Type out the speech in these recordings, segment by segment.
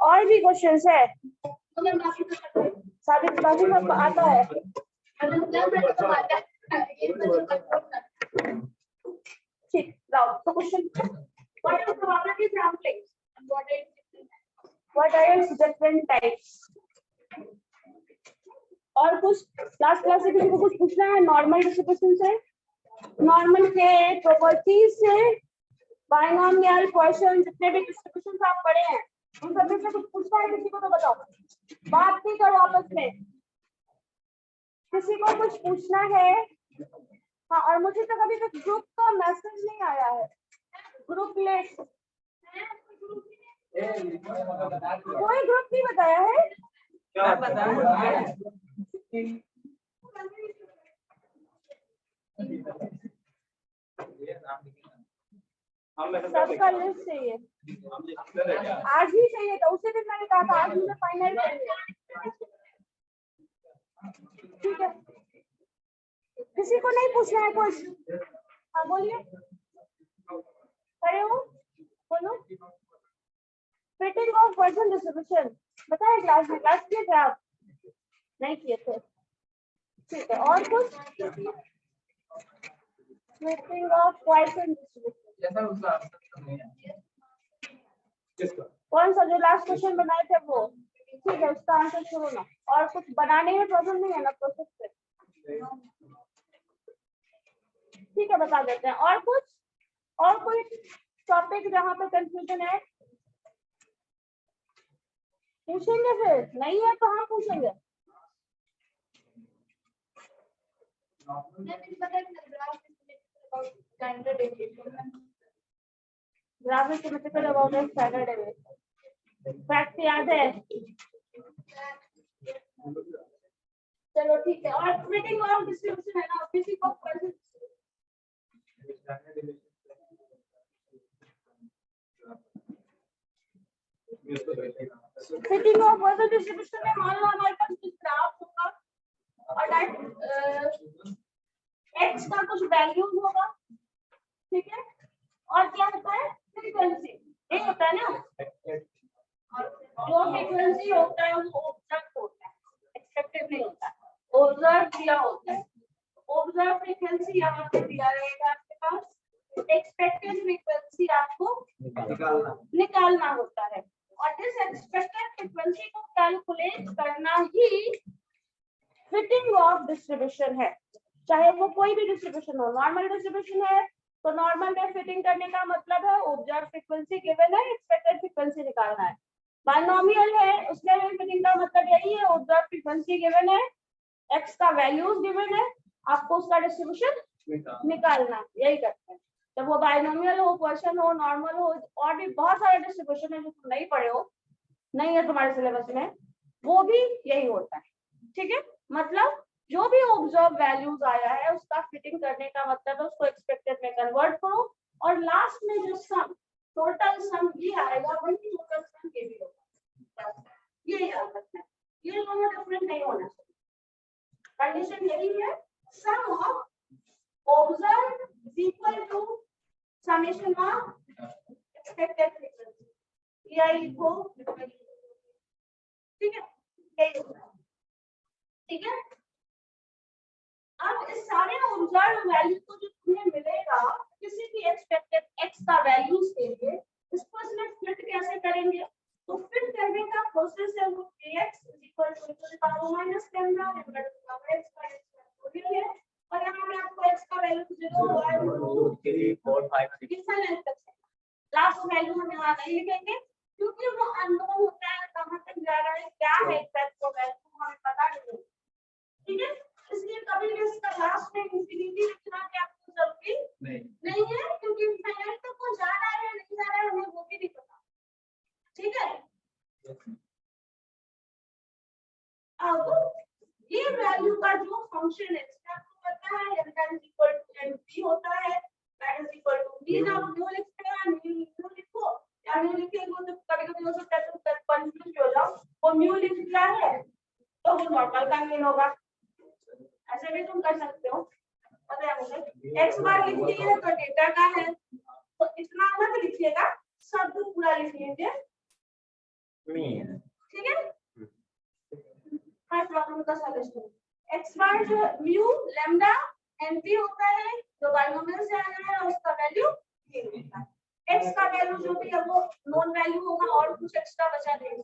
और भी क्वेश्चन है साबित बाकी सबको आता है। ठीक, now the question, what is probability sampling and what are its different types? और कुछ लास्ट क्लास से किसी को कुछ पूछना है नॉर्मल डिस्ट्रीब्यूशन से, नॉर्मल के प्रॉपर्टीज से, बाइनोमियल क्वेश्चन जितने भी डिस्ट्रीब्यूशन आप पढ़े हैं उन सभी से कुछ पूछना है किसी को तो बताओ, बात नहीं करो आपस में, किसी को कुछ पूछना है। हाँ, और मुझे तो कभी तक ग्रुप का मैसेज नहीं आया है, ग्रुप लिस्ट कोई ग्रुप नहीं बताया है क्या बताया? सबका लिस्ट चाहिए, आज ही चाहिए था, उसी दिन मैंने कहा था आज मुझे फाइनल चाहिए। ठीक है, किसी को नहीं पूछना है कुछ? हाँ बोलिए, खड़े हो, बोलो। फिटिंग ऑफ पर्सन डिस्ट्रीब्यूशन बताया क्लास में, क्लास किए थे आप? नहीं किए थे, ठीक है। और कुछ? फिटिंग ऑफ पर्सन डिस्ट्रीब्यूशन कौन सा जो लास्ट क्वेश्चन बनाए थे वो? ठीक है, उसका आंसर शुरू ना, और कुछ बनाने में प्रॉब्लम नहीं है ना प्रोसेस पे? ठीक है, बता देते हैं। और कुछ, और कोई टॉपिक जहाँ पे कंफ्यूजन है पूछेंगे, फिर नहीं है तो हम पूछेंगे। Graph symmetrical about standard deviation fact याद है? चलो ठीक है। और फिटिंग ऑफ डिस्ट्रीब्यूशन है ना, किसी को फिटिंग ऑफ वर्सल डिस्ट्रीब्यूशन में मान लो हमारे पास कुछ ग्राफ होगा और दैट x का कुछ वैल्यूज होगा, ठीक है, और क्या होता है फ्रीक्वेंसी, ये होता है ना, जो फ्रीक्वेंसी होता है वो ऑब्जर्व होता है, एक्सपेक्टेड नहीं होता, ऑब्जर्व किया होता है। ऑब्जर्व फ्रीक्वेंसी यहाँ पे दिया रहेगा आपके पास, एक्सपेक्टेड फ्रीक्वेंसी आपको निकालना होता है, और इस एक्सपेक्टेड फ्रीक्वेंसी को कैलकुलेट करना ही फिटिंग ऑफ डिस्ट्रीब्यूशन है, चाहे वो कोई भी डिस्ट्रीब्यूशन हो। नॉर्मल डिस्ट्रीब्यूशन है तो नॉर्मल में फिटिंग करने का मतलब है ऑब्जर्व फ्रीक्वेंसी गिवन है, एक्सपेक्टेड फ्रीक्वेंसी निकालना है। बाइनोमियल है, उसमें भी फिटिंग का मतलब यही है, ऑब्जर्व फ्रीक्वेंसी गिवन है, एक्स का वैल्यूज गिवन है, आपको उसका डिस्ट्रीब्यूशन निकालना, यही करते हैं। जब वो बाइनोमियल हो, क्वेश्चन हो, नॉर्मल हो, और भी बहुत सारे डिस्ट्रीब्यूशन है जो तुम नहीं पढ़े हो, नहीं है तुम्हारे सिलेबस में, वो भी यही होता है, ठीक है। मतलब जो भी ऑब्जर्व वैल्यूज आया है उसका फिटिंग करने का मतलब है उसको एक्सपेक्टेड में कन्वर्ट करो, और लास्ट में जो सम, टोटल सम ये आएगा वही टोटल सम के भी होगा, ये याद रखना है, ये दोनों डिफरेंट नहीं होना चाहिए। कंडीशन यही है, sum of observe is equal to summation of expected frequency, ये लिखो, ठीक है, यही होगा, ठीक है। अब इस सारे ऑब्जर्व वैल्यू को जो तुम्हें मिलेगा किसी भी एक्सपेक्टेड x का वैल्यूज के लिए, इसको इसमें फिट कैसे करेंगे? तो फिट करने का प्रोसेस है वो ax = -λ है, और यहाँ पे आपको x का वैल्यू 0 1 2 3 4 5 6 लास्ट वैल्यू हम यहाँ नहीं लिखेंगे क्योंकि वो अननोन होता है, कहाँ तक जा रहा है, क्या है एग्जैक्ट वो वैल्यू हमें पता नहीं, ठीक है। इसलिए कभी भी इसका लास्ट में इंफिनिटी लिखना क्या आपको जरूरी नहीं है, क्योंकि इनफाइनाइट तक वो जा रहा है नहीं जा रहा है हमें वो भी नहीं पता, ठीक है। अब ये वैल्यू का जो फंक्शन है आपको पता है n = होता है, that is equal to mean आप न्यू लिखते हैं, न्यू लिखो या न्यू लिखेंगे तो कभी-कभी हो सकता है तो कंफ्यूज हो जाओ, वो न्यू लिख दिया है तो वो नॉर्मल का मीन होगा, ऐसे भी तुम कर सकते हो, पता है मुझे। x बार लिख दिए तो डेटा का है, तो इतना मत लिखिएगा, शब्द पूरा क्या लिख लीजिए, ठीक है। हर प्रॉब्लम का सॉल्यूशन एक्स बार जो म्यू लैम्डा एनपी होता है जो बाइनोमियल से आया है, उसका वैल्यू ये होता है। एक्स का वैल्यू जो भी है वो नॉन वैल्यू होगा और कुछ एक्स्ट्रा बचा देंगे।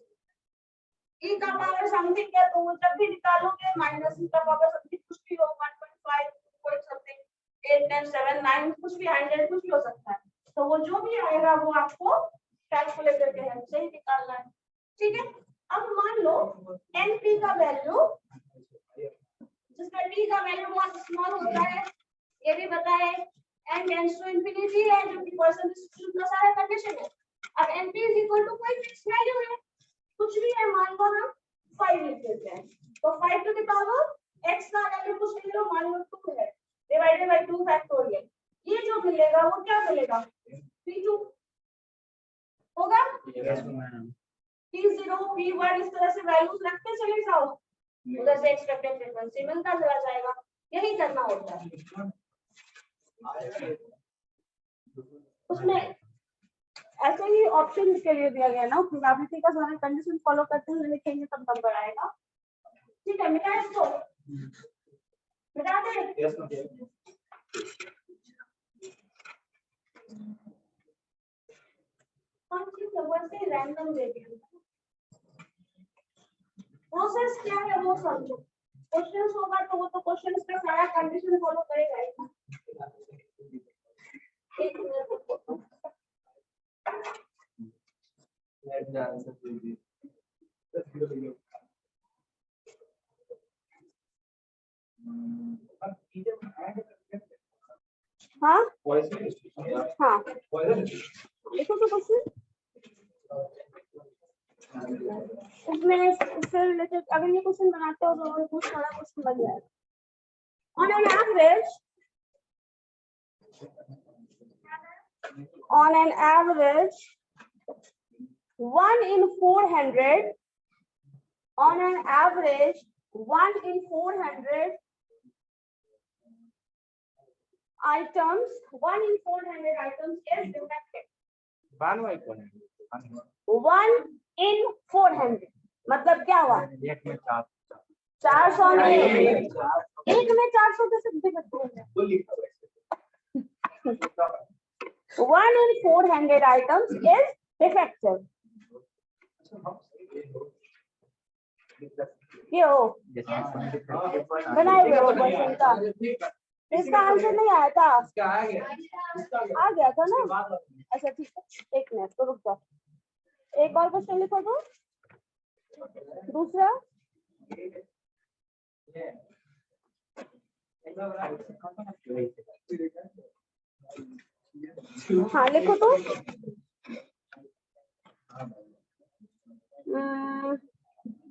ई का पावर समथिंग है तो वो जब भी निकालोगे माइनस ई का पावर समथिंग कुछ भी हो 1.5 कोई समथिंग 8 10 7 9 कुछ भी 100 कुछ भी हो सकता है। तो वो जो भी आएगा वो आपको कैलकुलेटर के हेल्प से ही निकालना है, ठीक है। अब मान लो एनपी का वैल्यू जिसका टी का वैल्यू बहुत स्मॉल होता है, ये भी बताए n टेंड्स टू इंफिनिटी है जो कि परसेंटेज डिस्ट्रीब्यूशन का सारा कंडीशन है। अब np इज इक्वल टू कोई फिक्स वैल्यू है, कुछ भी है, मान लो हम 5 लिख देते हैं तो 5 टू द पावर x का वैल्यू कुछ ले लो, मान लो 2 है डिवाइडेड बाय 2 फैक्टोरियल, ये जो मिलेगा वो क्या मिलेगा p2 होगा। p0 p1 इस तरह से वैल्यूज रखते चले जाओ, उधर से एक्सपेक्टेड फ्रीक्वेंसी मिलता चला जाएगा, यही करना होता है। उसमें ऐसे ही ऑप्शन के लिए दिया गया ना, प्रोबेबिलिटी का सारा कंडीशन फॉलो करते हुए लिखेंगे तब नंबर आएगा, ठीक है। मिटा इसको, मिटा दे। कौन सी खबर से रैंडम दे दिया, प्रोसेस क्या है वो समझो। क्वेश्चंस होगा तो वो तो क्वेश्चंस का सारा कंडीशन फॉलो करेगा ही। हाँ हाँ देखो तो क्वेश्चन इसमें इससे रिलेटेड अगर ये क्वेश्चन बनाते हो तो बहुत सारा क्वेश्चन बन जाएगा। On an average, one in 400, on an average, 1 in 400 items, 1 in 400 items is defective. 1 in 400 मतलब क्या हुआ? 400 में एक में 400 कैसे डिफेक्टिव हो जाए? 1 in 400 items is defective. क्यों? बनाए हुए हो क्वेश्चन का, इसका आंसर नहीं आया था, आ गया था ना। अच्छा ठीक है, एक मिनट तो रुक जाओ, एक और क्वेश्चन लिखो तो दूसरा। हाँ लिखो तो।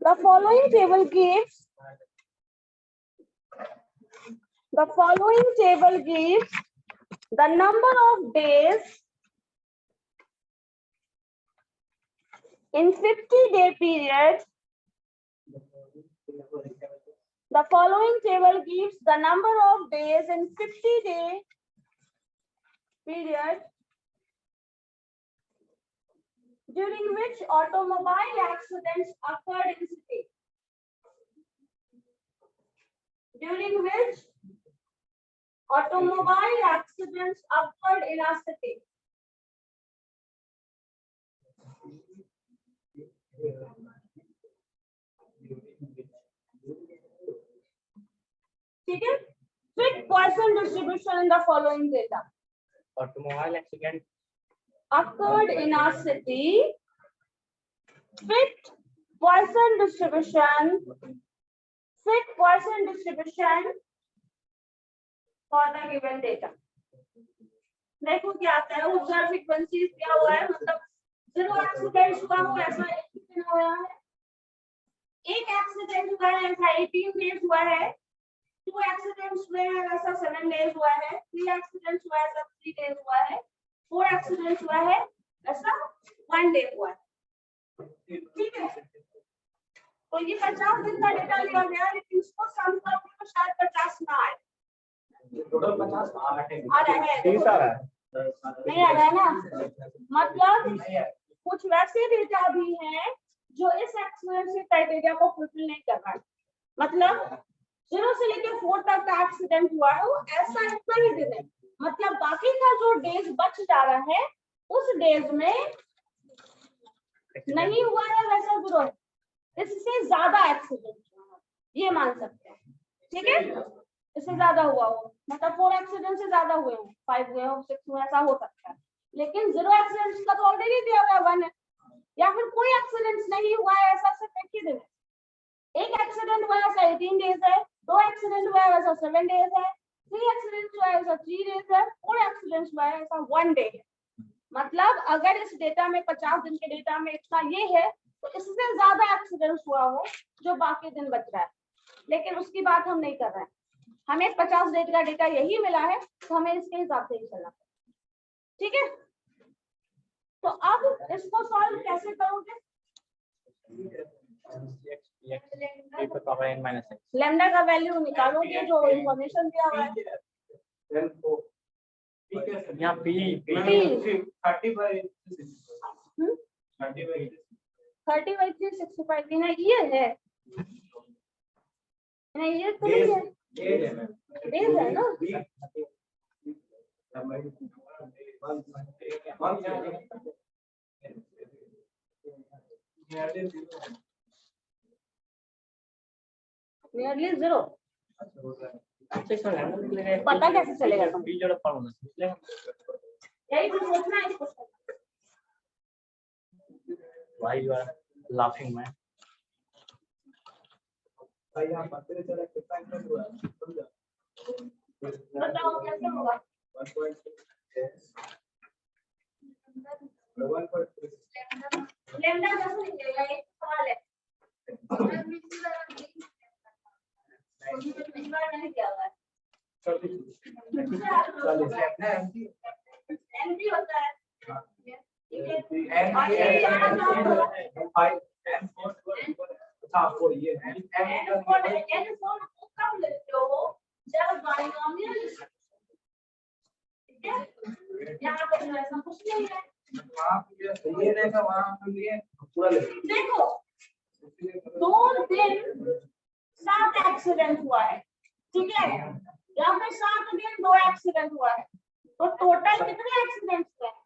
The following table gives the number of days in 50-day period. The following table gives the number of days in 50-day period during which automobile accidents occurred in city. During which automobile accidents occurred in a city. ठीक है, fit Poisson distribution in the following data. Automobile accident occurred in our city. Fit Poisson distribution. Fit Poisson distribution for the given data. देखो क्या आता है, observed frequencies क्या हुआ है, मतलब 0 एक्सीडेंट हुआ हो ऐसा कितना हुआ है, एक एक्सीडेंट हुआ है ऐसा 18 डेज हुआ है, 2 एक्सीडेंट्स हुए हैं ऐसा 7 डेज हुआ है, 3 एक्सीडेंट्स हुआ है ऐसा 3 डेज हुआ है, 4 एक्सीडेंट्स हुआ है ऐसा 1 डे हुआ है, ठीक है। तो ये 50 दिन का डेटा लिया गया, लेकिन इसको सम करके तो शायद 50 ना आए, टोटल 50 आ रहा है, 30 आ रहा है, नहीं आ रहा है ना, मतलब कुछ वैसे डेटा भी हैं जो इस एक्सीडेंट क्राइटेरिया को फुलफिल नहीं कर रहा है। मतलब 0 से लेकर 4 तक का एक्सीडेंट हुआ है वो ऐसा इतना ही दिन है, मतलब बाकी का जो डेज बच जा रहा है उस डेज में नहीं हुआ है वैसा जीरो है, इससे ज्यादा एक्सीडेंट ये मान सकते हैं। ठीक है, इससे ज्यादा हुआ हो मतलब 4 एक्सीडेंट से ज्यादा हुए हो, 5 हुए हो, 6 हुए, ऐसा हो सकता है। लेकिन 0 एक्सीडेंट का तो ऑलरेडी दिया हुआ है 1 है, या फिर कोई एक्सीडेंट नहीं हुआ है ऐसा सिर्फ एक ही दिन है। एक एक्सीडेंट हुआ है ऐसा 18 डेज है, 2 एक्सीडेंट हुआ है वैसा 7 डेज है, 3 एक्सीडेंट हुआ है ऐसा 3 डेज है, 4 एक्सीडेंट हुआ है ऐसा 1 डे है। मतलब अगर इस डेटा में 50 दिन के डेटा में इतना ये है तो इससे ज्यादा एक्सीडेंट हुआ हो जो बाकी दिन बच रहा है, लेकिन उसकी बात हम नहीं कर रहे हैं। हमें 50 डेट का डेटा यही मिला है तो हमें इसके हिसाब से ही चलना है। ठीक है, तो अब इसको सॉल्व कैसे करोगे? लैम्डा का वैल्यू निकालोगे जो इंफॉर्मेशन दिया हुआ है। यहाँ P 30/365 ना ये है ना, ये तो नहीं है, डेज है ना। नियरली 0 पता कैसे चलेगा? यही तो सोचना है इसको। Why you are laughing, man? बताओ कैसे होगा? लैम्डा कैसे निकलेगा? एक सवाल है। नहीं किया हुआ है। एमपी होता है। जब बाइनोमियल यहाँ पे ऐसा कुछ नहीं है। देखो 2 दिन 7 एक्सीडेंट हुआ है, ठीक है, यहाँ पे 7 दिन 2 एक्सीडेंट हुआ है, तो टोटल कितने एक्सीडेंट हुए हैं?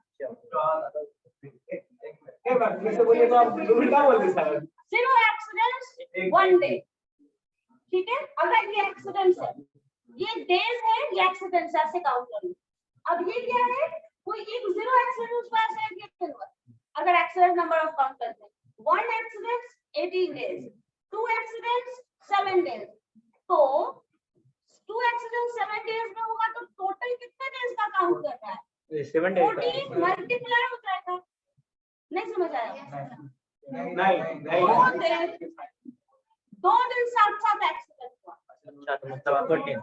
0 एक्सीडेंट्स 1 डे। ठीक है, अगर ये एक्सीडेंट्स है, ये डेज है, ये एक्सीडेंट्स ऐसे काउंट करो। अब ये क्या है? कोई एक 0 एक्सीडेंट हुआ है, एक दिन हुआ। अगर एक्सीडेंट नंबर ऑफ काउंट करते हैं 1 एक्सीडेंट 18 डेज, 2 एक्सीडेंट्स 7 डेज, तो 2 एक्सीडेंट 7 डेज में होगा तो टोटल कितने डेज का काउंट कर रहा है? 7 days 14 मल्टीप्लाई हो जाएगा। नहीं समझ आया? नहीं 2 दिन साथ एक्सीडेंट हुआ, अच्छा, तो मतलब 13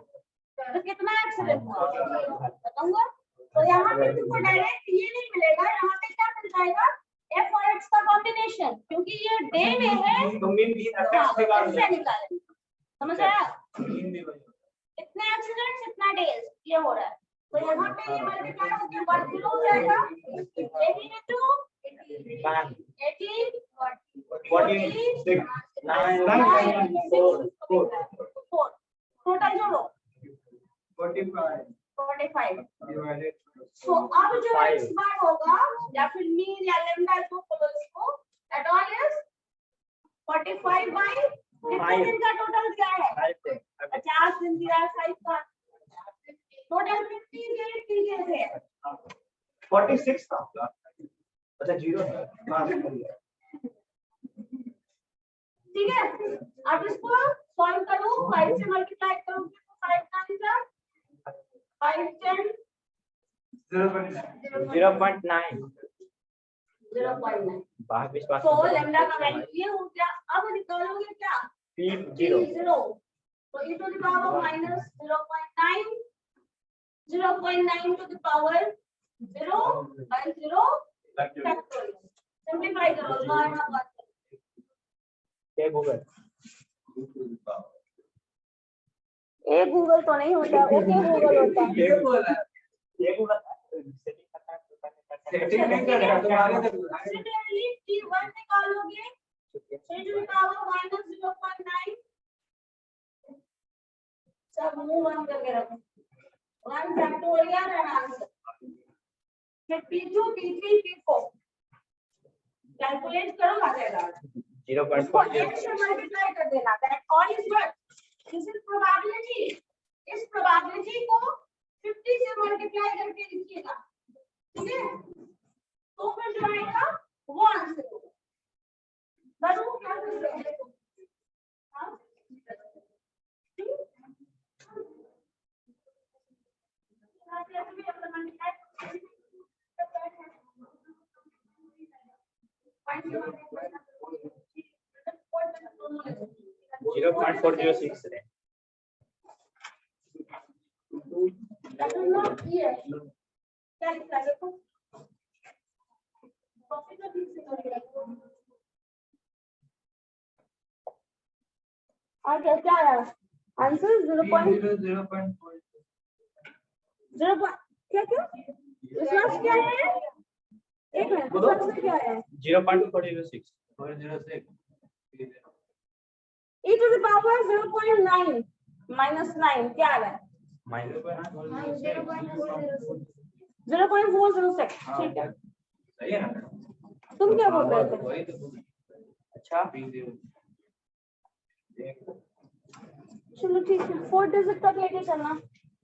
तो कितना एक्सीडेंट हुआ बताऊंगा। तो यहाँ पे तुमको डायरेक्ट ये नहीं मिलेगा, यहाँ पे क्या मिल जाएगा? f और x का कॉम्बिनेशन, क्योंकि ये डे में है तो इससे निकालेंगे। समझ आया? इतने एक्सीडेंट्स इतना डेज ये हो रहा है, तो यहाँ पे ये मल्टीप्लाई होकर 1 किलो हो जाएगा। 18 into 18 14 6 9 4 टोटल जोड़ो 45। तो अब जो x बार होगा या फिर मीन या लैम्डा जो बोलो इसको, दैट ऑल इज 45 बाय कितने दिन का टोटल क्या है? 50 दिन दिया है 5 का, टोटल 15 डेज है। 46 था अच्छा 0 है। ठीक है, अब इसको सॉल्व करो, 5 से मल्टीप्लाई करोगे तो 5 का 5 10 0.9 तो लैम्डा का वैल्यू ये हो गया। अब निकालोगे क्या? P0 तो e to the power minus 0.9 0.9 to the power 0 by 0 factorial. Simplify करो, नॉर्मल बात ये गूगल ए गूगल तो नहीं होता, ओके गूगल होता है। ये गूगल सेटिंग करता है सेटिंग नहीं कर रहा तुम्हारे तो Similarly, T1 निकालोगे, it will power minus 0.9. सब मुंह बंद करके रखो. 1 factorial and answer. फिर P2, P3, P4. Calculate करो आ जाएगा. 0.40. N से multiply कर देना. That all is what? This is probability. इस probability को 50 से multiply करके लिखिएगा. ठीक है? तो फिर जो आएगा वो आंसर होगा. बनो क्या कर रहे हैं? हाँ? Zero point 406 है. That is not here. क्या लिखा है देखो. कॉपी तो ठीक से करिएगा. और क्या आया? आंसर 0.0. क्या क्या? इसमें क्या है? एक मिनट. इसमें क्या है? 0.406. E to the power 0.9 minus 9 क्या आ रहा है? Minus 0.406. ठीक है. सही है ना? तुम क्या बोल रहे थे? अच्छा. चलो ठीक है. 4 डिजिट तक लेके चलना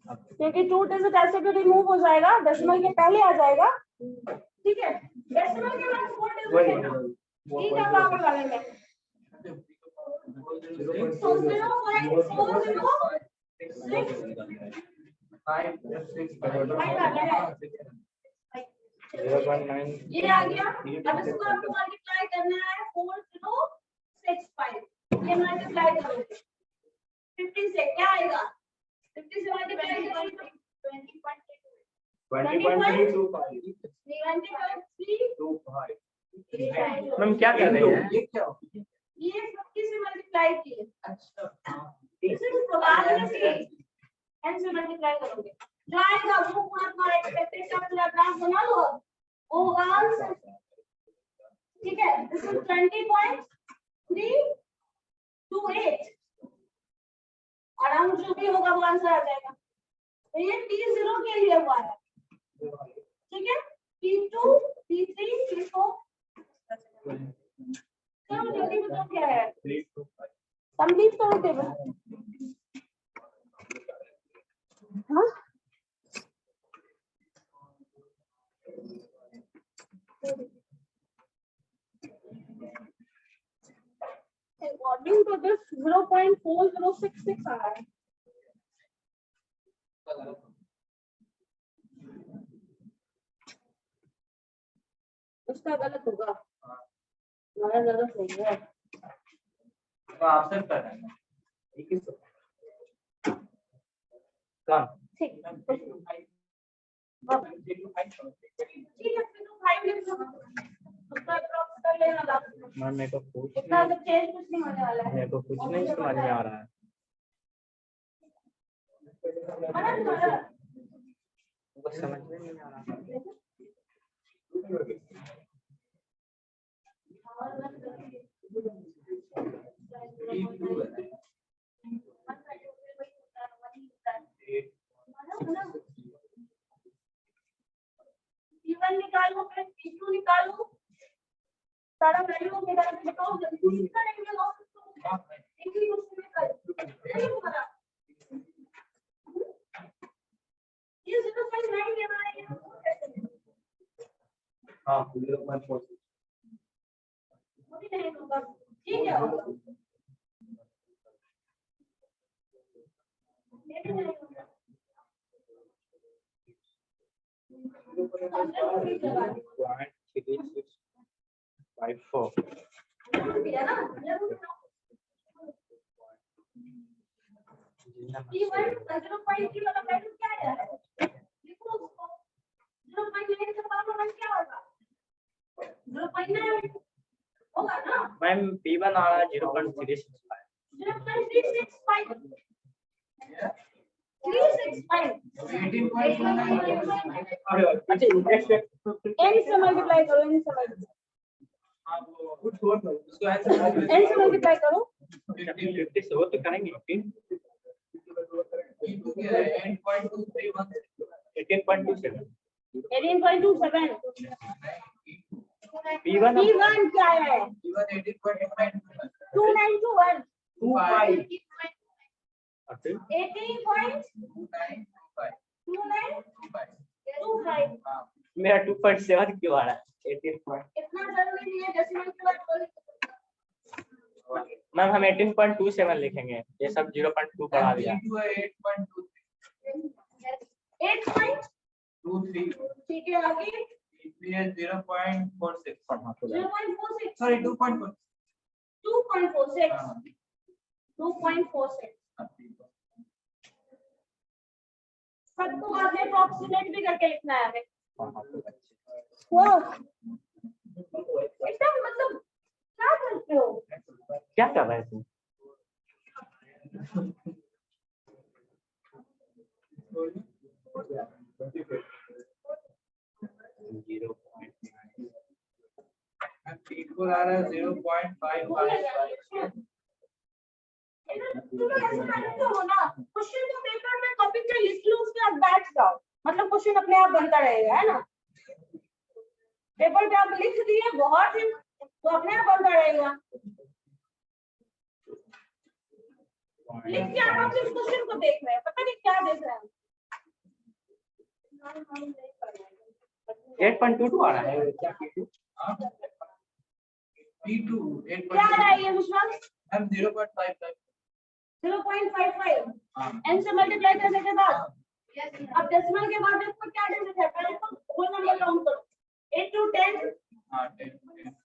क्योंकि 2 डिजिट ऐसे भी रिमूव हो जाएगा. डेसिमल के पहले आ जाएगा. ठीक है. डेसिमल के बाद 4 डिजिट ई का पावर वाले में तो 0.406 0.9. ये आ गया. अब इसको आपको मल्टीप्लाई करना है 4065. ये मल्टीप्लाई करोगे 50 से क्या आएगा? 50 से मल्टीप्लाई करोगे 20.325. मैम क्या कर रहे हैं? ये क्या? ये 50 से मल्टीप्लाई किए. अच्छा. This is probability. n से मल्टीप्लाई करोगे जो आएगा वो तुम्हारा एक्सपेक्टेड का पूरा ग्राफ बना लो. वो होगा आंसर. ठीक है. दिस इज 20.328 अराउंड जो भी होगा वो आंसर आ जाएगा. तो ये T0 के लिए हुआ है. ठीक है. T2, T3, T4. चलो जल्दी बताओ क्या है. कंप्लीट करो टेबल. हाँ according to this 0.4066 आ रहा है. उसका गलत होगा. हमारा गलत नहीं है. तो आपसे कर रहे हैं. ठीक है. कौन? ठीक है. फिर तो 5 लिख लो. उसका अप्रॉक्स कर लेना लास्ट में. मैम मेरे को कुछ इतना तो चेंज कुछ नहीं होने वाला है. मेरे को कुछ नहीं समझ में आ रहा है. कुछ समझ में नहीं आ रहा. P1 निकालो फिर P2 निकालो. सारा वैल्यू निकाल के बताओ जल्दी. इसका नहीं लॉस एक ही क्वेश्चन में कर. ये 0.9 के बारे में हाँ 0.4. नहीं होगा. ठीक है. ये नहीं होगा. 0.3654. P1 0.3 वाला वैल्यू क्या है? लिखो उसको. 0.9 से पावर 1 क्या होगा? 0.9 होगा ना. मैम P1 आ रहा है 0.365. 0.365. अच्छा इंटरेस्ट रेट n से मल्टीप्लाई करो, n से मल्टीप्लाई, n से मल्टीप्लाई करो। 50 से वो तो करेंगे 18.27 18.27 P1 P1 क्या है? 2921 18.2925 मेरा 2.7 क्यों आ रहा है 18 इतना जरूरी नहीं है, डेसिमल के बाद बोल। मैम हम 18.27 लिखेंगे, ये सब 0.2 बढ़ा दिया। 8.23 ठीक है, आगे 0.46 0.46 sorry 2.4 2.46 सबको बाद में अप्रोक्सीमेट भी करके लिखना है हमें। वो एकदम मतलब क्या करते हो? क्या कर रहे थे? P4 आ रहा है 0.55 क्वेश्चन को पेपर में कॉपी पे लिख लो, उसके बाद बैठ जाओ, मतलब क्वेश्चन अपने आप बनता रहेगा, है ना। पेपर पे आप लिख दिए बहुत ही, तो अपने आप बनता रहेगा। लिख के आप इस क्वेश्चन को देख रहे हैं, पता नहीं क्या देख रहे हैं। 8.22 आ रहा है P2 क्या आ रहा है ये विश्वास? 0.55 0.55 n से मल्टीप्लाई करने के बाद अब डेसिमल के बाद इसको क्या डिजिट है, पहले तो होल नंबर काउंट करो। 8 to 10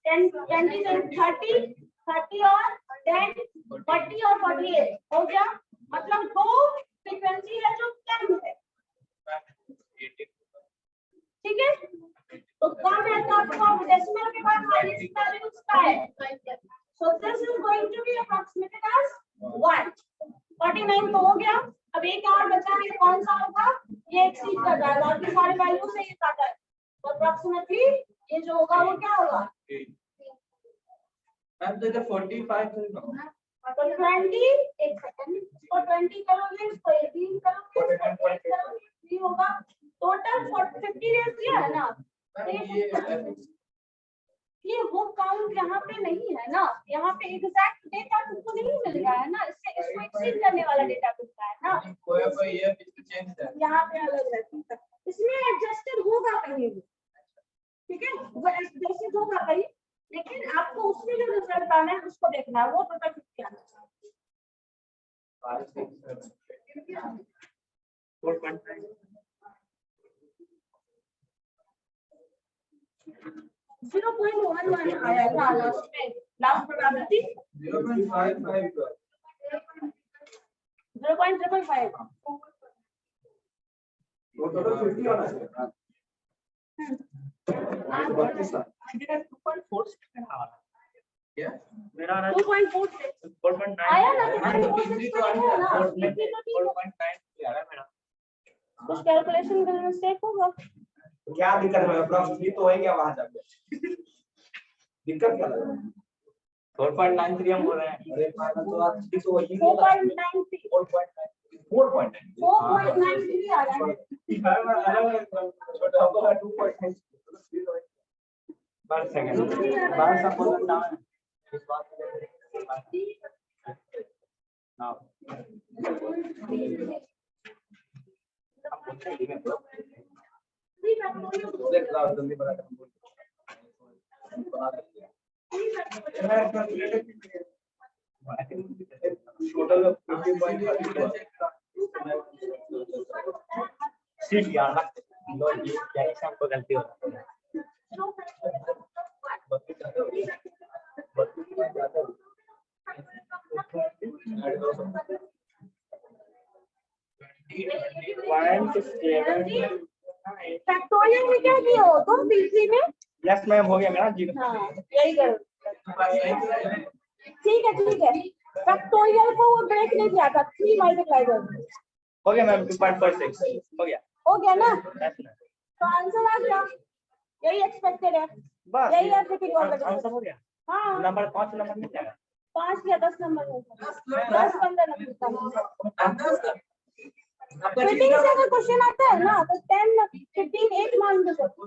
10 20 30 30 और 10 40 और 48 हो गया, मतलब दो फ्रीक्वेंसी है जो कम है, ठीक है। तो कम है तो आपको डेसिमल के बाद हाईएस्ट वैल्यू उसका है, so this is going to be approximated as 1 49 तो हो गया। अब एक और बचा है, कौन सा होगा? ये एक्सीड कर रहा है, बाकी सारे वैल्यू से ये आता है, तो अप्रोक्सीमेटली ये जो होगा वो क्या होगा? मैम तो इधर 45 है तो 20 एक सेकंड, इसको 20 करोगे, इसको 18 करोगे, इसको 8 करोगे, 3 होगा, टोटल 50 डेज दिया है ना। ये वो काउंट यहाँ पे नहीं है ना, यहाँ पे एग्जैक्ट डेटा तुमको नहीं मिल रहा है ना, इससे इसको एक्सीड करने वाला डेटा मिलता है ना। कोई ये इसको चेंज है यहाँ पे अलग रहती है, इसमें एडजस्टेड होगा कहीं भी, ठीक है, वो एडजस्टेड होगा कहीं, लेकिन आपको उसमें जो रिजल्ट आना है उसको देखना है, वो टोटल क्या है। 0.11 आया था लास्ट में, लास्ट प्रोबेबिलिटी 0.55 0.55 वो तो 50 होना चाहिए क्या मेरा 2.46 4.9 आया ना, 4.9 मेरा कुछ कैलकुलेशन में मिस्टेक होगा। क्या दिक्कत है अप्रोक्सीमेटली तो होएगा वहां जाके दिक्कत क्या है 4.93 हम बोल रहे हैं अरे तो आज तो वही 4.93 4.93 आ रहा है। छोटा होगा 2.9 1 सेकंड 12 सा बोलना ना इस बात हां देख लो जल्दी बना टोटल 50.32 सीट यार लो ये क्या से हमको गलती हो रही है। फैक्टोरियल में क्या किया हो तुम B3 में? यस मैम हो गया मेरा 0 हाँ यही करो, ठीक है। फैक्टोरियल को वो ब्रेक नहीं किया था, 3 मल्टीप्लाई कर हो गया मैम 2.46 हो गया। हो गया ना? Yes, ma'am. तो आंसर आ गया, यही एक्सपेक्टेड है, बस यही है फिटिंग ऑलरेडी। आंसर हो गया। हाँ, नंबर 5 नंबर मिल जाएगा। 5 या 10 नंबर हो सकता है, 10-15 नंबर का। फिटिंग से अगर क्वेश्चन आता है ना तो 10 15 8 मान दो सकते।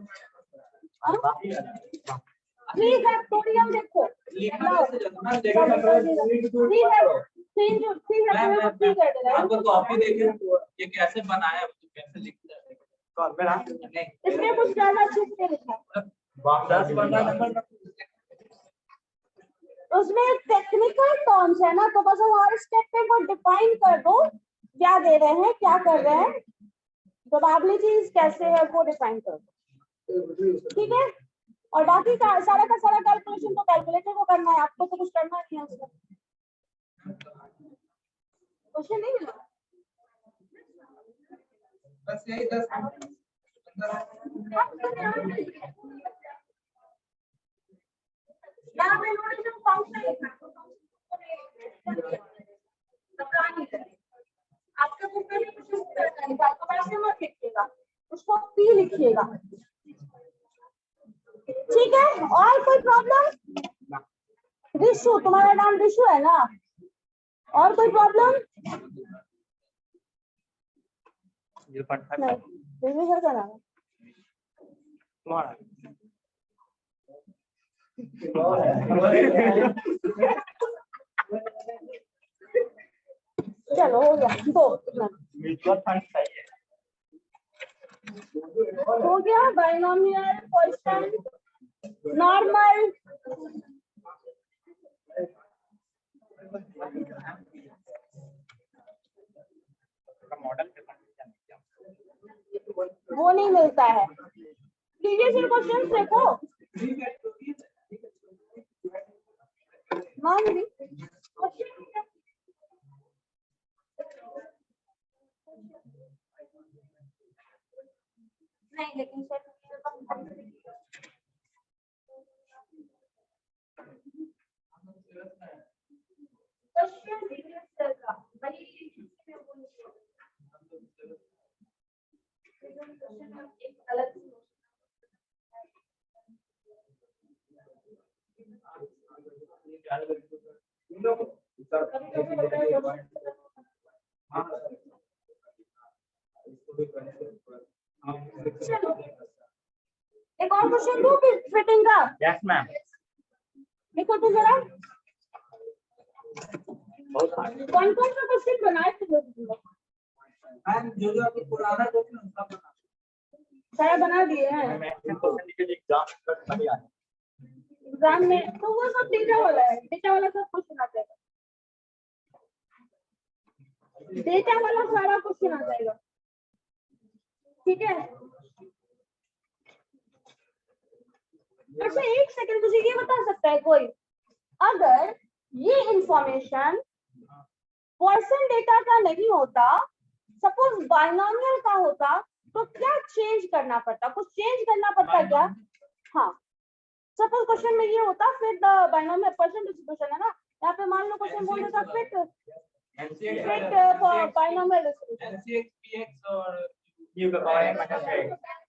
3 फैक्टोरियल देखो, 3 जो 3 फैक्टोरियल को 3 कर दे रहा है। आपको कॉपी देखे ये कैसे बनाया है, कैसे लिखता है। कौन मेरा? इसमें कुछ ज्यादा अच्छे से लिखा है। 10-15 नंबर उसमें टेक्निकल टर्म्स है ना, तो बस हर स्टेटमेंट को डिफाइन कर दो, क्या दे रहे हैं, क्या कर रहे हैं, प्रोबेबिलिटीज कैसे है वो डिफाइन कर दो, ठीक है। और बाकी का सारा कैलकुलेशन तो कैलकुलेटर को करना है, आपको तो कुछ करना नहीं है उसमें। क्वेश्चन नहीं मिला बस यही 10 यहाँ पे नोटेशन फंक्शन लिखना है, आपके बुक में भी कुछ इस तरह का लिखा है, तो वैसे मत लिखिएगा, उसको पी लिखिएगा, ठीक है। और कोई प्रॉब्लम? रिशु, तुम्हारा नाम रिशु है ना? और कोई प्रॉब्लम? 0.5 नहीं, रिविजन का नाम तुम्हारा। चलो हो गया, 2 म्यूचुअल फंड सही है। हो गया। बाइनोमियल क्वेश्चन, नॉर्मल, मॉडल वो नहीं मिलता है। प्रीवियस ईयर क्वेश्चन देखो, मान ली नहीं, लेकिन सर क्वेश्चन प्रीवियस ईयर का वही एक अलग एक और क्वेश्चन दो फिटिंग का। Yes ma'am. देखो तो जरा बहुत सारे कौन कौन सा क्वेश्चन बनाए थे मैम, जो आपको पुराना क्वेश्चन सब बना सारा बना दिए हैं एग्जाम बढ़िया है। एग्जाम में, तो वो सब डेटा वाला है, डेटा वाला सब क्वेश्चन आ जाएगा, डेटा वाला सारा क्वेश्चन आ जाएगा, ठीक है। अच्छा एक सेकंड, मुझे ये बता सकता है कोई, अगर ये इंफॉर्मेशन पर्सन डेटा का नहीं होता, सपोज बाइनोमियल का होता, तो क्या चेंज करना पड़ता? कुछ चेंज करना पड़ता क्या? हाँ, सपोज क्वेश्चन में ये होता फिर द बाइनोमियल पर्सन डिस्ट्रीब्यूशन है ना, यहाँ पे मान लो क्वेश्चन बोल देता fit for binomial distribution, NCX PX और यू का पावर है मतलब है।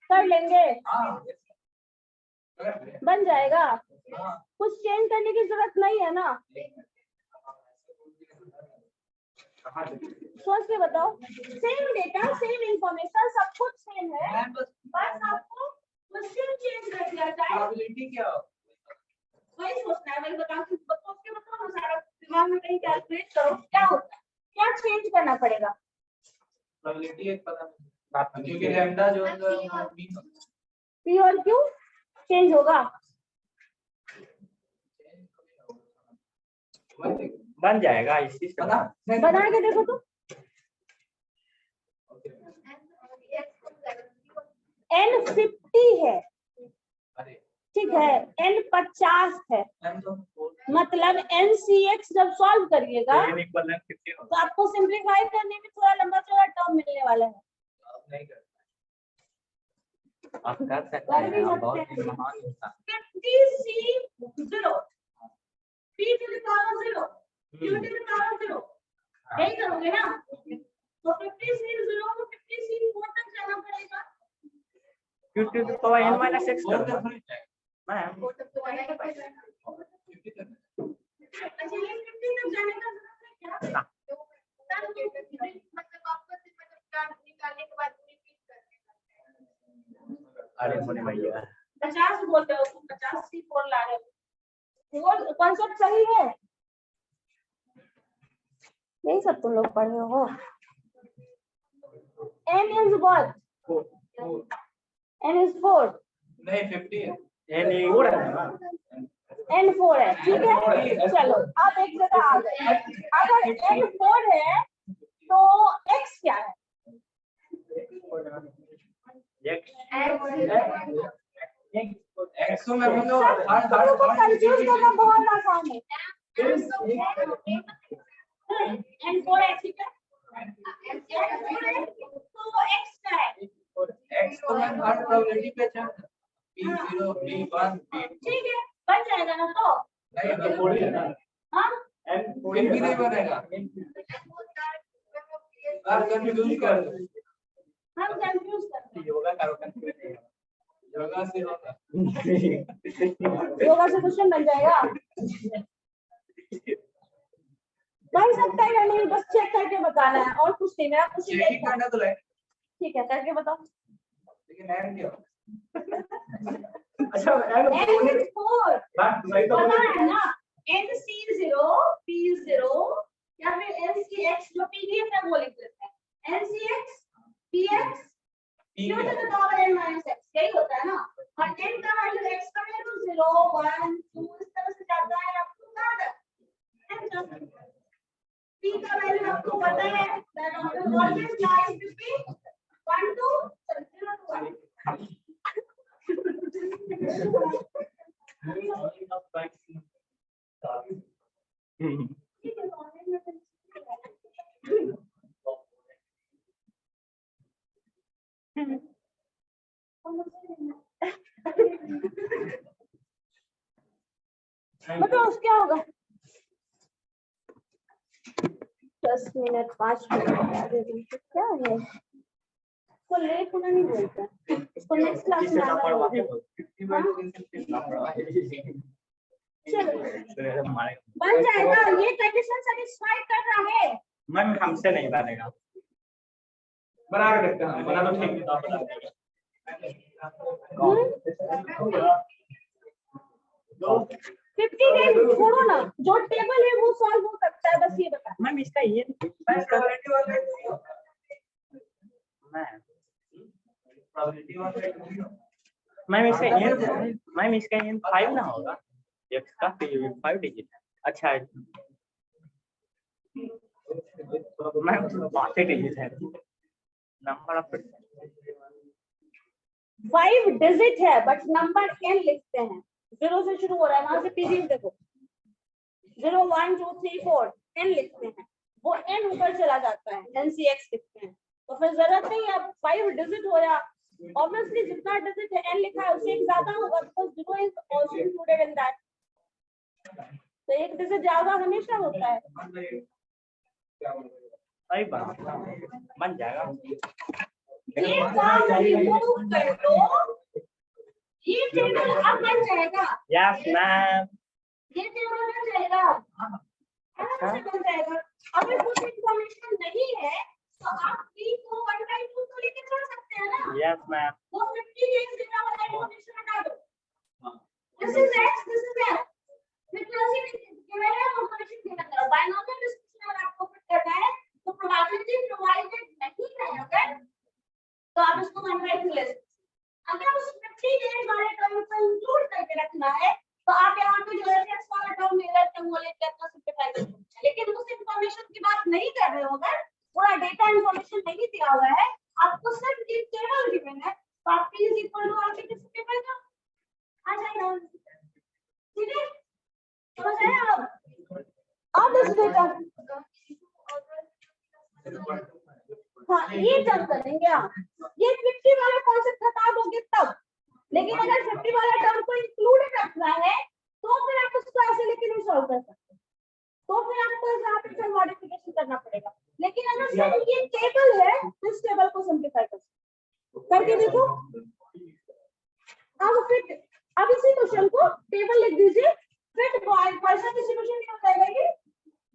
कर लेंगे, हाँ बन जाएगा, कुछ चेंज करने की जरूरत नहीं है ना। सोच के बताओ, सेम डेटा सेम इंफॉर्मेशन सब कुछ सेम है, बस आपको क्वेश्चन चेंज कर दिया जाए। प्रोबेबिलिटी क्या हो? वही सोचना है, मैं बताऊं सोच के बताओ ना, सारा दिमाग में कहीं कैलकुलेट करो क्या होता है, क्या चेंज करना पड़ेगा। प्रोबेबिलिटी एक पता नहीं, क्योंकि लैम्डा जो है पी और क्यू चेंज होगा, बन जाएगा इसी से पता बना के देखो तो। n 50 है, ठीक है, n 50 है, मतलब NCX जब सॉल्व करिएगा तो आपको सिंप्लीफाई करने में थोड़ा लंबा चौड़ा टर्म मिलने वाला है। आप कर सकते हैं, आप बहुत महान इंसान। 50C0 P to the power 0 Q to the power 0 यही करोगे ना, तो 50 से 0 को 50 से 4 तक जाना पड़ेगा। q to the power n minus x और करूंगा। तक नहीं जाएगा। मैम अच्छा ये 50 तक जाने का जरूरत है क्या? ना। मतलब आपको मतलब कार्ड निकालने के बाद रिपीट करने का। अरे मोने भैया 50 बोल रहे हो तुम, 50 से 4 ला रहे हो, वो कॉन्सेप्ट सही है, यही सब तुम लोग पढ़े हो। n is what? n is 4, नहीं 50 है। n ये n 4 है, ठीक है। चलो अब एक जगह आ गए, अगर n 4 है तो x क्या है? x को मैं बोलूं तुम लोग को कंफ्यूज करना बहुत आसान है। n 4 है, ठीक है, n 4 है तो x क्या है? x को मैं थर्ड प्रोबेबिलिटी पे चल p0 p1 p2 ठीक है, बन जाएगा ना तो? नहीं हाँ फिर भी नहीं बनेगा। आप कंफ्यूज कर दो। हम कंफ्यूज करते हैं। योगा करो कंफ्यूज योगा से होगा। योगा से क्वेश्चन बन जाएगा, बन सकता है या नहीं, बस चेक करके बताना है और कुछ नहीं। मेरा कुछ नहीं चेकिंग है, करना तो लाइक ठीक है करके बताओ। लेकिन ऐड क्या अच्छा n is 4 पता है ना, NC0 P0 या फिर NCX जो PDF है वो लिख लेते हैं, NCX PX q to the power n minus x, यही होता है ना। और n का वैल्यू x का वैल्यू 0 1 2 इस तरह से जाता है आपको कहां तक, p का वैल्यू आपको पता है, that always lies between 1 to 0 to 1। मतलब क्या होगा 10 मिनट 5 मिनट आगे क्या है, इसको लेट होना नहीं बोलता, इसको नेक्स्ट क्लास में आना बोलते हैं। चलो बन जाएगा, ये कंडीशन सेटिस्फाई कर रहा है। मन हमसे नहीं बनेगा। बना के देखते हैं, बना तो ठीक है, आप बना दीजिए। 50 डेज छोड़ो ना, जो टेबल है वो सॉल्व हो सकता है, बस ये बता। मैम इसका ये प्रोबेबिलिटी वाला मैम इसका n 5 ना होगा, x का 5 डिजिट। अच्छा है मैम 5 डिजिट है नंबर ऑफ 5 डिजिट है बट नंबर n लिखते हैं, 0 से शुरू हो रहा है, वहां से पीडीएफ देखो 0 1 2 3 4 n लिखते हैं, वो n ऊपर चला जाता है, NCX लिखते हैं, तो फिर जरूरत नहीं है। अब 5 डिजिट हो रहा, ऑब्वियसली जितना डिजिट है n लिखा है उससे एक ज्यादा होगा, because 0 is also included in that, तो एक डिजिट ज्यादा हमेशा होता है। सही बन जाएगा। ये फॉर्म रिमूव कर दो, ये टेबल अब बन जाएगा। Yes ma'am. ये टेबल बन जाएगा, अच्छा बन जाएगा। अगर कुछ इंफॉर्मेशन नहीं है तो आप p को 1/2 तो लेके चल सकते हैं ना। Yes ma'am. वो 50 के जितना वाला इंफॉर्मेशन हटा दो। This is x, this is f। Frequency given है, इंफॉर्मेशन गिवन है, बायनोमियल डिस्ट्रीब्यूशन अगर आपको फिट करना है तो प्रोबेबिलिटी प्रोवाइडेड नहीं है अगर, तो आप इसको 1/2 ले सकते हैं। अगर उस 50 डेज वाले टर्म को इंक्लूड करके रखना है तो आप यहाँ पे जो है x वाला टर्म मेरा टर्म वो लेके अपना सिंपलीफाई कर सकते हैं, लेकिन उस इंफॉर्मेशन की बात नहीं कर रहे हो, अगर पूरा डेटा इंफॉर्मेशन नहीं दिया हुआ है, आपको सिर्फ ये टेबल गिवन है, तो आप p = आप के सिंपलीफाई करो, आ जाएगा। ठीक है, समझ आया अब इस डेटा, हाँ ये जब करेंगे आप, ये 50 वाला कॉन्सेप्ट हटा दोगे तब, लेकिन अगर 50 वाला टर्म को इंक्लूड रखना है तो फिर आप उसको ऐसे लेके नहीं सॉल्व कर सकते, तो फिर आपको यहाँ पे मॉडिफिकेशन करना पड़ेगा। लेकिन अगर सर ये टेबल है तो इस टेबल को सिंप्लीफाई करके देखो। अब इसी क्वेश्चन को टेबल लिख दीजिए, फिर क्वेश्चन डिस्ट्रीब्यूशन क्या हो जाएगा, ये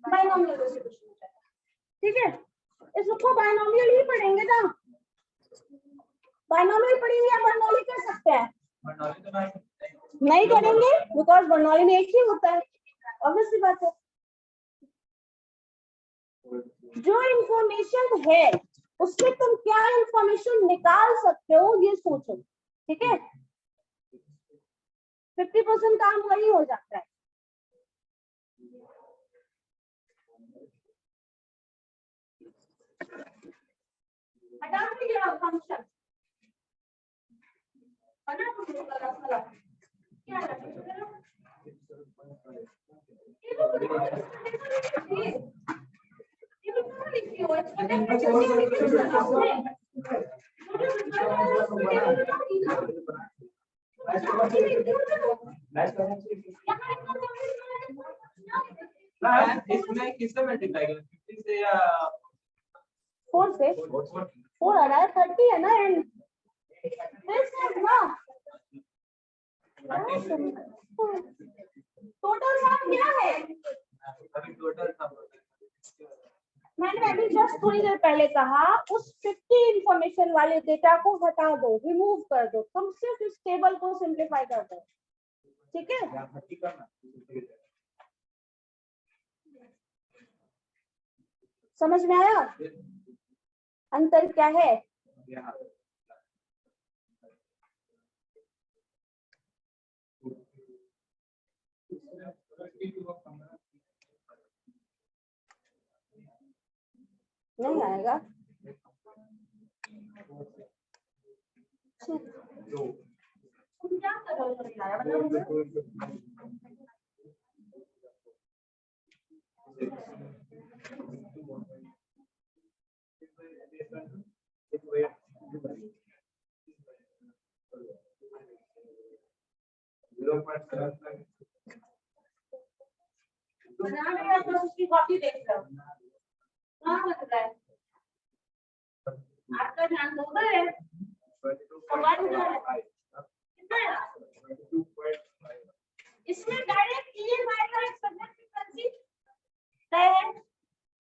बायनोमियल डिस्ट्रीब्यूशन हो जाएगा। ठीक है, इसको बायनोमियल ही पढ़ेंगे ना, बायनोमियल पढ़ेंगे या बर्नौली कर सकते हैं? नहीं करेंगे, बिकॉज बर्नौली में एक ही होता है, ऑब्वियस सी बात है। जो इंफॉर्मेशन है उससे तुम क्या इंफॉर्मेशन निकाल सकते हो ये सोचो। ठीक है, 50% काम वही हो जाता है। हटा दीजिए फंक्शन, क्या इसमें किससे मल्टीप्लाई करें, 50 से या 4 से? 4 आ रहा है, 30 है ना, एंड टोटल सम क्या है? अभी टोटल सम मैंने अभी जस्ट थोड़ी देर पहले कहा उस 50 इंफॉर्मेशन वाले डेटा को हटा दो, रिमूव कर दो, तुम सिर्फ इस टेबल को सिंप्लीफाई कर दो। ठीक है, समझ में आया अंतर क्या है? नहीं आएगा, तुम क्या करोगे? उसकी कॉपी देख लो, हाँ बन रहा है, आपका ध्यान दो है, इसमें डायरेक्ट ई वाई का एक्सपेक्टेड फ्रीक्वेंसी है।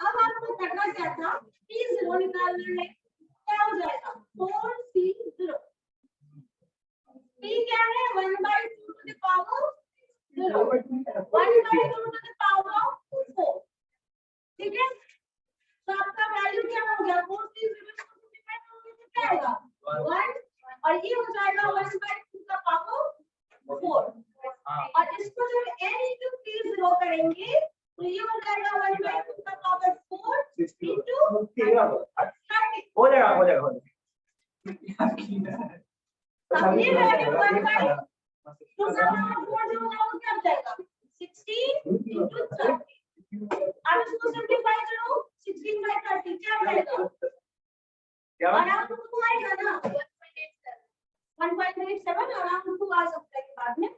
अब आपको करना क्या था, P0 निकालना है, क्या हो जाएगा 4C0, P क्या है 1/2 to the power 0, 1/2 to the power 4। ठीक है, तो आपका वैल्यू क्या हो गया 4C0 क्या आएगा 1, और ये हो जाएगा 1/2 का पावर 4, और इसको जब n into P0 करेंगे तो ये हो जाएगा 1/2 का पावर 4 into 30 हो जाएगा अब ये वैल्यू 1/2 का पावर 4 जो होगा वो क्या हो जाएगा 16 into 30। अब इसको सिंपलीफाई करो, 16/30 क्या आ जाएगा, अराउंड 2 आएगा ना, 1.87 अराउंड 2 आ सकता है बाद में।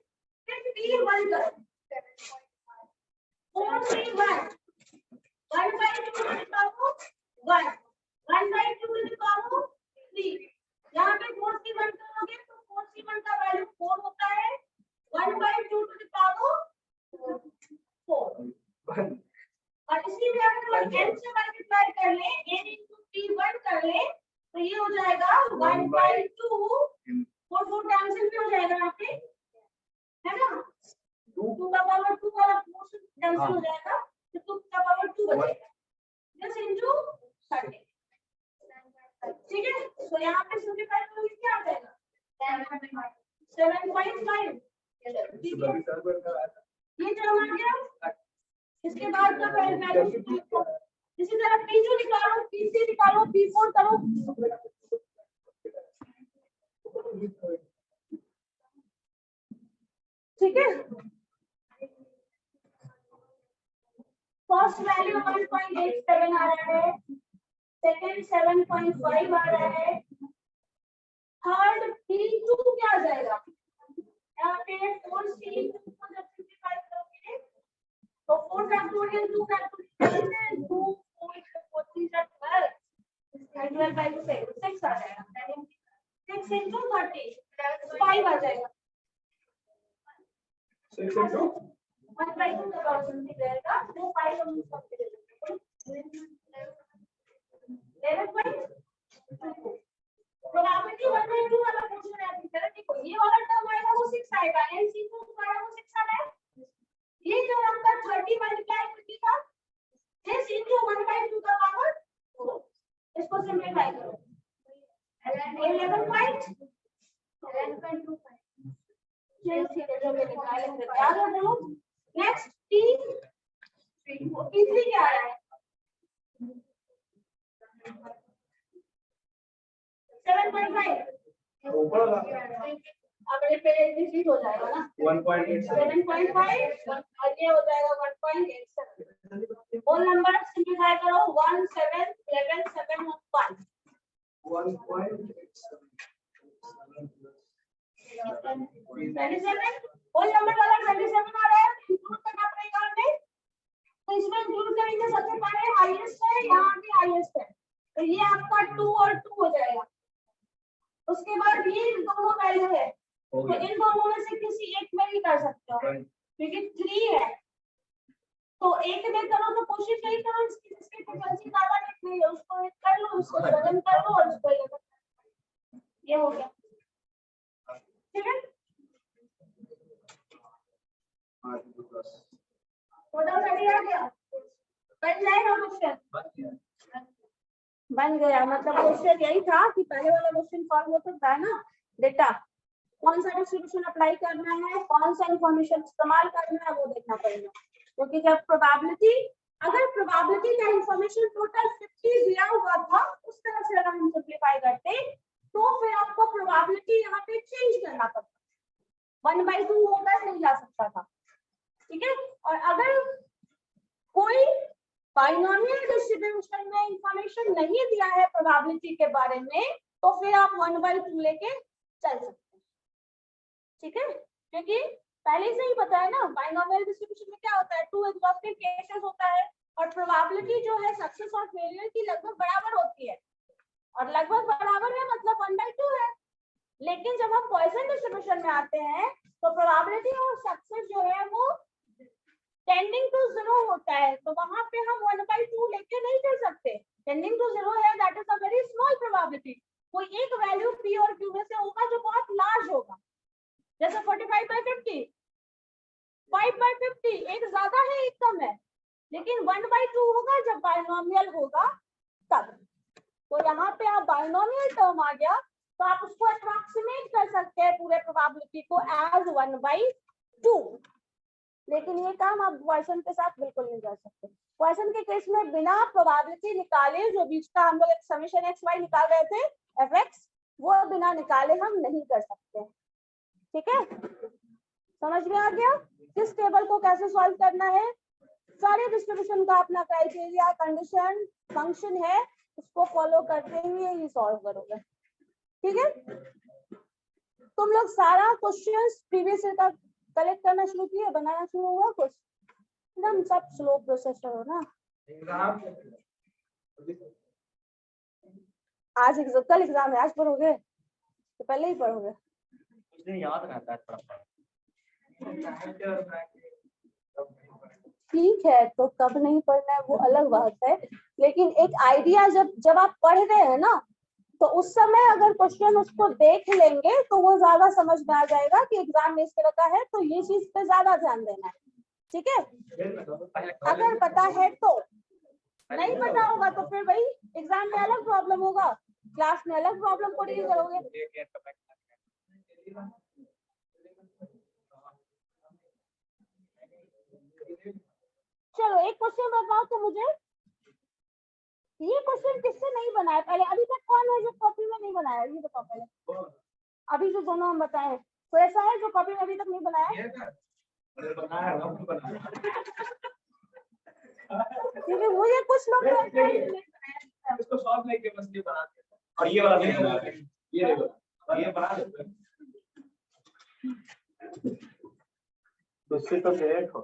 फिर P1 करो 4C1 1/2 to the power 1, 1/2 to the power 3, यहाँ पे 4C1 करोगे तो 4C1 का वैल्यू 4 होता है, 1/2 to the power 4, और इसी में अगर n से मल्टीप्लाई कर ले, n into P1 कर ले तो ये हो जाएगा 1/2, 4 कैंसिल भी हो जाएगा यहाँ पे, है ना, 2 का पावर 2 वाला 4 कैंसिल हो जाएगा, तो 2 का पावर 2 बचेगा, जस्ट इनटू 30। ठीक है, तो यहाँ पे सिंपलीफाई करोगे क्या आ जाएगा 7.5। ये जो आ गया, इसके बाद का वैल्यू इसी तरह P2 निकालो, P3 निकालो, P4 करो, ठीक है। फर्स्ट वैल्यू 1.87 आ रहा है, सेकंड 7.5 आ रहा है, थर्ड P2 क्या आ जाएगा, यहाँ पे 4C2 को जब सिंपलीफाई करोगे तो 4 फैक्टोरियल 2 फैक्टोरियल 2 4 4 3 जा and 12 by 6 आ जाएगा, 6 into 30 5 आ जाएगा, 6 into 1 by 2 का परसेंटेज रहेगा, वो 5 हम उसको दे देंगे, 11.2 प्रोबेबिलिटी 1 by 2 वाला क्वेश्चन है, अभी तरह देखो ये वाला टर्म आएगा वो 6 आएगा, LCM आएगा वो 6 आ रहा है, ये जो आपका 30 मल्टीप्लाई 50 था, this into 1 by 2 का पावर 4, इसको सिंपलीफाई करो, 11.25 चलिए जो मैंने निकाले थे याद हो जाओ। नेक्स्ट T3 क्या आ रहा है, 7.5 ऊपर अब ये पहले इंक्रीज हो जाएगा ना, 7.5 और ये हो जाएगा 1.87, वो नंबर सिंपलीफाई करो, 1 7 11 7 1 27 होल नंबर वाला 27 आ रहा है, इंक्लूड करना पड़ेगा हमें, तो इसमें इंक्लूड करेंगे, सबसे पहले हाईएस्ट है, यहाँ भी हाईएस्ट है, तो ये आपका 2 और 2 हो जाएगा, उसके बाद ये दोनों वैल्यू है, तो इन दोनों में से किसी एक में भी कर सकते हो, क्योंकि 3 है, तो एक में करो तो कोशिश यही करो इसकी जिसकी फ्रीक्वेंसी ज्यादा निकली है उसको एक कर लो, उसको 7 कर लो और उसको 11, ये हो गया, ठीक है, टोटल 30 आ गया, बन जाएगा क्वेश्चन, बन गया, मतलब क्वेश्चन यही था कि पहले वाला क्वेश्चन सॉल्व हो सकता है ना, डेटा कौन सा डिस्ट्रीब्यूशन अप्लाई करना है, कौन सा इंफॉर्मेशन इस्तेमाल करना है वो देखना पड़ेगा, क्योंकि जब प्रोबेबिलिटी, अगर प्रोबेबिलिटी का इंफॉर्मेशन टोटल 50 दिया हुआ था, उस तरह से अगर हम सिंपलीफाई करते तो फिर आपको प्रोबेबिलिटी यहाँ पे चेंज करना पड़ता, 1 by 2 होकर नहीं जा सकता था, ठीक है, और अगर कोई बाइनोमियल डिस्ट्रीब्यूशन में इंफॉर्मेशन नहीं दिया है प्रोबेबिलिटी के बारे में, तो फिर आप 1 by 2 लेके चल सकते हैं, ठीक है, क्योंकि पहले से ही पता है ना बाइनोमियल डिस्ट्रीब्यूशन में क्या होता है, 2 एग्जॉस्टिव केसेस होता है और प्रोबेबिलिटी जो है सक्सेस और फेलियर की लगभग बराबर होती है, और लगभग बराबर है मतलब 1 by 2 है, लेकिन जब हम पॉइसन डिस्ट्रीब्यूशन में आते हैं तो प्रोबेबिलिटी और सक्सेस जो है वो टेंडिंग टू 0 होता है, तो वहां पे हम 1 by 2 लेके नहीं चल सकते, टेंडिंग टू 0 है, that is a very small probability, कोई एक वैल्यू P और Q में से होगा जो बहुत लार्ज होगा, जैसे 45 by 50, 5 by 50 एक ज्यादा है एक कम है, लेकिन 1 by 2 होगा जब बाइनोमियल होगा तब, तो यहाँ पे आप बाइनोमियल टर्म आ गया तो आप उसको अप्रॉक्सीमेट कर सकते हैं पूरे प्रोबेबिलिटी को एज 1 by 2, लेकिन ये काम आप पॉइसन के साथ बिल्कुल नहीं कर सकते, पॉइसन के केस में बिना प्रोबेबिलिटी निकाले जो बीच का हम लोग एक समेशन एक्स वाई निकाल रहे थे fx, वो बिना निकाले हम नहीं कर सकते, ठीक है, समझ में आ गया किस टेबल को कैसे सॉल्व करना है, सारे डिस्ट्रीब्यूशन का अपना क्राइटेरिया कंडीशन फंक्शन है, उसको फॉलो करते हुए ही सॉल्व करोगे, ठीक है, तुम लोग सारा क्वेश्चंस प्रीवियस ईयर का कलेक्ट करना शुरू किए, बनाना शुरू हुआ कुछ, एकदम सब स्लो प्रोसेसर हो ना, आज कल एग्जाम है, आज पढ़ोगे तो पहले ही पढ़ोगे, कुछ दिन याद रहता है थोड़ा, ठीक है, तो कब नहीं पढ़ना है वो अलग बात है, लेकिन एक आइडिया जब आप पढ़ रहे हैं ना, तो उस समय अगर क्वेश्चन उसको देख लेंगे तो वो ज्यादा समझ में आ जाएगा कि एग्जाम में इस तरह का है, तो ये चीज पे ज्यादा ध्यान देना है, ठीक है, अगर पता है तो, नहीं पता होगा तो फिर भाई एग्जाम में अलग प्रॉब्लम होगा, क्लास में अलग प्रॉब्लम को डील करोगे, चलो एक क्वेश्चन बताओ तो मुझे, ये क्वेश्चन किससे नहीं बनाया पहले, अभी तक कौन है जो कॉपी में नहीं बनाया, ये बताओ पहले, अभी जो दोनों हम बताए तो ऐसा है जो कॉपी में अभी तक नहीं बनाया, क्योंकि मुझे कुछ लोग इसको सॉल्व नहीं किया बस ये बना दिया, और ये वाला नहीं बना, ये देखो ये बना देते हैं, उससे तो सेट हो,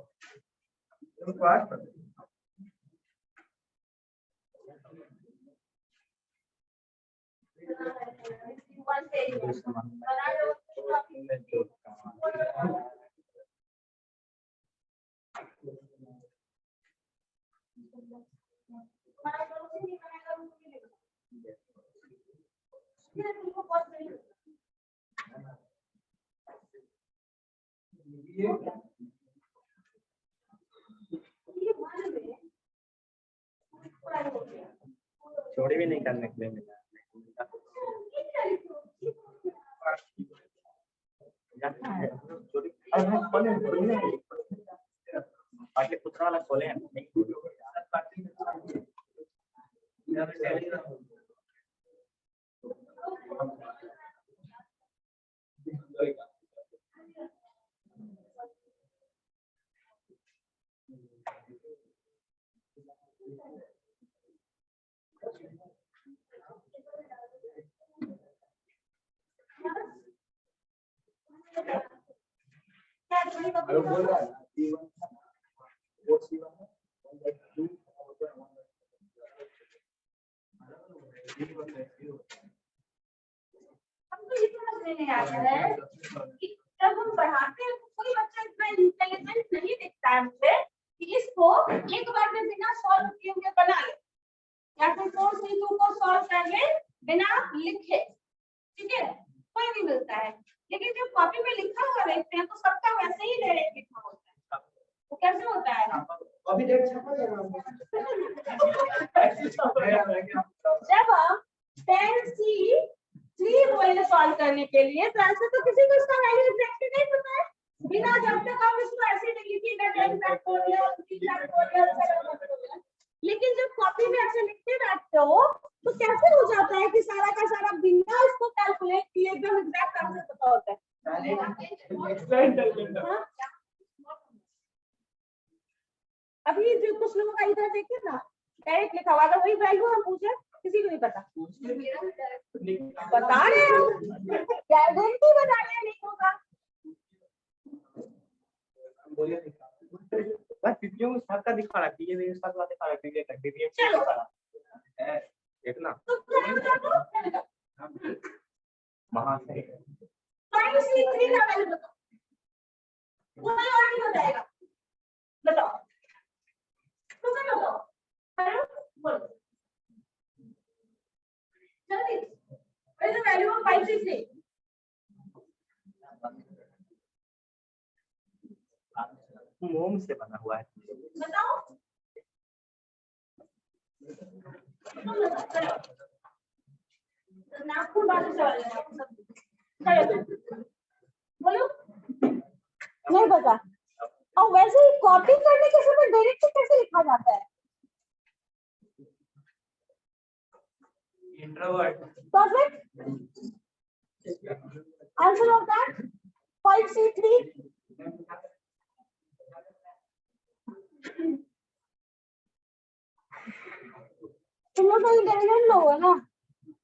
चोरी भी नहीं करने के लिए मिला। चोरी पार्टी पुत्र वाला खोले हैं नहीं। अरे बोल रहा है हमको ये समझ में नहीं आता है कि जब हम पढ़ाते हैं तो कोई बच्चा इतना इंटेलिजेंट नहीं दिखता है मुझे कि इसको एक बार में बिना सॉल्व किए हुए बना ले या फिर 4 C2 को सॉल्व कर ले बिना लिखे, ठीक है, कोई नहीं मिलता है। लेकिन जब कॉपी में लिखा हुआ देखते हैं तो सबका वैसे ही डायरेक्ट लिखा होता है। वो कैसे होता है? अभी देख छपा जाएगा जब हम 10C3 बोले सॉल्व करने के लिए तो ऐसे तो किसी को इसका वैल्यू एग्जैक्टली नहीं पता है, बिना जब तक हम इसको ऐसे नहीं लिखेंगे 10 फैक्टोरियल 3 फैक्टोरियल 7 फैक्टोरियल। लेकिन जब कॉपी में ऐसे लिखते रहते हो तो कैसे हो जाता है कि सारा का सारा बिना इसको कैलकुलेट किए एकदम एग्जैक्ट आंसर पता होता है। हाँ? अभी जो कुछ लोगों का इधर देखिए ना डायरेक्ट लिखा हुआ, अगर वही वैल्यू हम पूछे किसी को नहीं पता, बता रहे हैं गारंटी बता रहे हैं नहीं होगा। बस पीपीएम साथ का दिखा रहा है, पीए साथ वाला दिखा रहा है, पीपीएम चलो दिखा रहा है देखना वहां से 5C3 का वैल्यू बताओ, कोई और नहीं बताएगा, बताओ तुम बताओ, हेलो बोलो जल्दी, what is the value of 5C3? मोम से बना हुआ है। बताओ नागपुर वाले सवाल है, बोलो नहीं पता। और वैसे ही कॉपी करने के समय डायरेक्ट कैसे लिखा जाता है? Introvert perfect answer of that 5C3। तुम लोग तो इंटेलिजेंट लोग हो ना,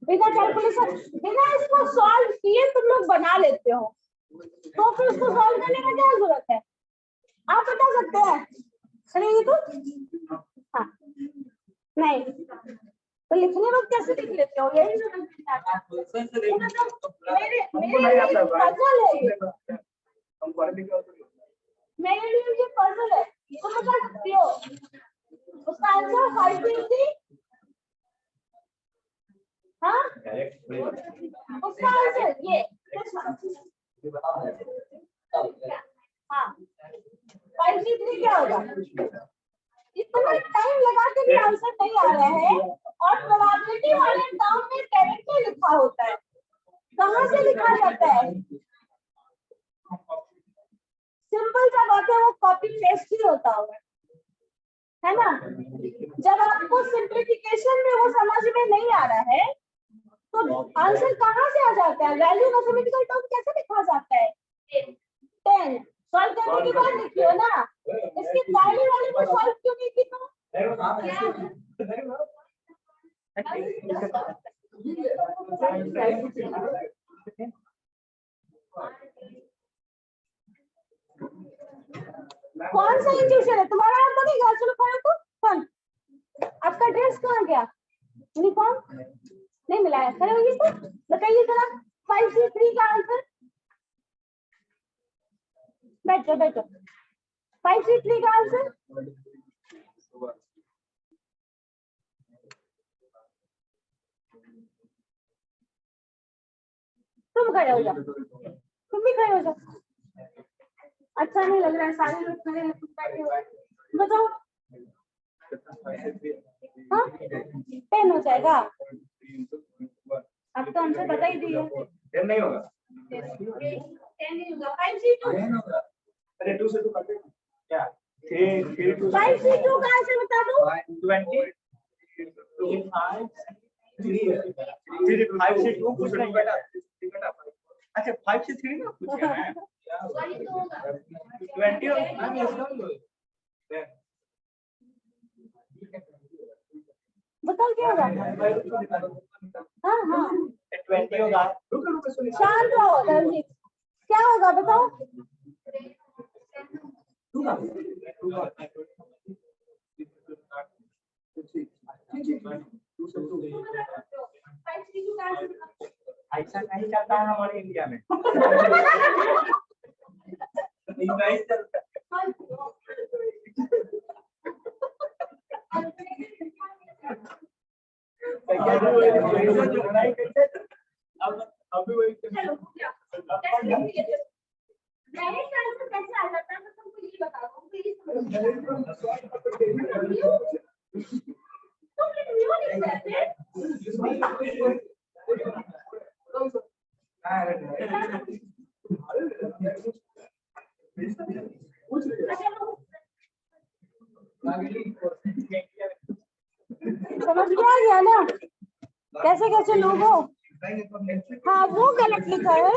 बिना कैलकुलेशन बिना इसको सॉल्व किए तुम लोग बना लेते हो, तो फिर उसको सॉल्व करने का क्या जरूरत है? आप बता सकते हैं? सुनिए तो हाँ नहीं तो लिखने में कैसे लिख लेते हो? यही समझ नहीं आता। मेरे लिए पजल है ये, मेरे लिए ये पजल है, तुम बता सकते हो उसका आंसर 5C3? हाँ उसका आंसर ये हाँ 5C3 क्या होगा? इतना टाइम लगा के भी आंसर नहीं आ रहा है और प्रोबेबिलिटी वाले टर्म में डायरेक्टली लिखा होता है, कहाँ से लिखा जाता है? सिंपल सा बात है, वो कॉपी पेस्ट ही होता होगा, है ना? जब आपको सिंप्लीफिकेशन में वो समझ में नहीं आ रहा है तो आंसर कहाँ से आ जाता है? वैल्यू मैथमेटिकल टर्म कैसे लिखा जाता है? 10 सॉल्व करने के बाद लिखियो ना, इसकी पहली वाली को सॉल्व क्यों नहीं की तुम? कौन सा इंट्यूशन है तुम्हारा? आप बनेगा चलो खड़ा तो कौन? आपका ड्रेस कहाँ गया? यूनिफॉर्म नहीं मिलाया, खड़े होइए तो बताइए जरा 5C3 का आंसर। बैठो बैठो, 5C3 का आंसर तुम खड़े हो जाओ, तुम भी खड़े हो जाओ। अच्छा नहीं लग रहा है, सारे लोग खड़े हैं, तुम बैठे हो। बताओ हाँ 10 हो जाएगा। अब तो हमसे बता ही दिए। 10 नहीं होगा। 10 नहीं होगा, 5C2। अरे 2 से 2 करते हैं क्या? 3 2 5C2 का आंसर बता दो। 20 फिर 5 से 2 पूछ रही बेटा। अच्छा 5 से 3 ना पूछे हैं। वही तो होगा। 20 बताओ क्या होगा। हाँ हाँ 20 होगा। रुको सुनिए। शांत रहो रणजीत, क्या होगा बताओ। ऐसा नहीं चलता है हमारे इंडिया में। नहीं चलता। अभी वही चलो डायरेक्ट आंसर कैसे आ जाता है, मैं तुमको ये बता दूं प्लीज। तुम रिव्यू नहीं करते। समझ में आ गया ना कैसे कैसे लोगों। हाँ वो गलत लिखा है।